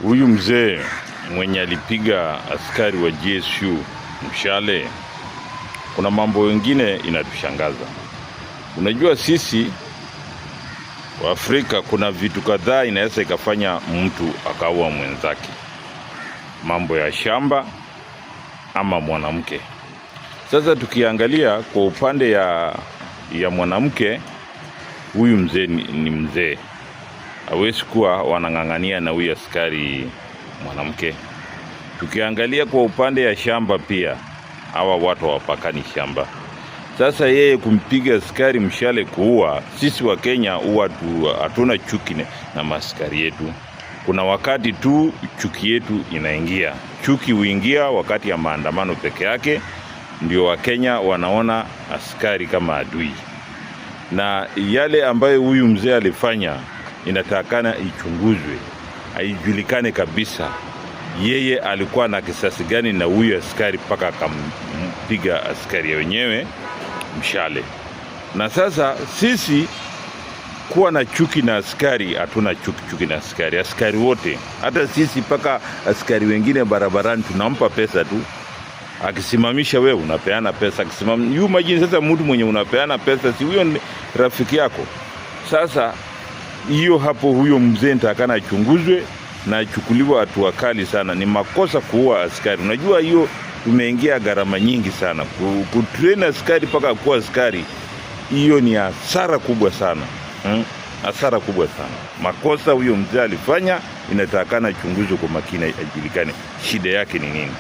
Huyu mzee mwenye alipiga askari wa GSU mshale, kuna mambo mengine inatushangaza. Unajua sisi wa Afrika kuna vitu kadhaa inaweza ikafanya mtu akaua mwenzake. Mambo ya shamba ama mwanamke. Sasa tukiangalia kwa upande ya mwanamke, huyu mzee ni mzee. Hawezi kuwa wanang'ang'ania na huyu askari mwanamke. Tukiangalia kwa upande ya shamba pia, hawa watu hawapakani shamba. Sasa yeye kumpiga askari mshale kuua, sisi wa Kenya huwa hatuna chuki na maskari yetu. Kuna wakati tu chuki yetu inaingia. Chuki huingia wakati ya maandamano peke yake, ndio wa Kenya wanaona askari kama adui. Na yale ambayo huyu mzee alifanya inatakana ichunguzwe, haijulikane kabisa yeye alikuwa na kisasi gani na huyu askari mpaka akampiga askari wenyewe mshale. Na sasa sisi kuwa na chuki na askari, hatuna chuki na askari. Askari wote, hata sisi mpaka askari wengine barabarani tunampa pesa tu. Akisimamisha wewe unapeana pesa, akisimamisha yu majini. Sasa mtu mwenye unapeana pesa, si huyo rafiki yako? Sasa hiyo hapo, huyo mzee nitakana achunguzwe na achukuliwe hatua kali sana. Ni makosa kuua askari. Unajua hiyo tumeingia gharama nyingi sana kutrain askari mpaka kuwa askari. Hiyo ni hasara kubwa sana. Hasara kubwa sana. Makosa huyo mzee alifanya inatakana achunguzwe kwa makini, ajulikane shida yake ni nini.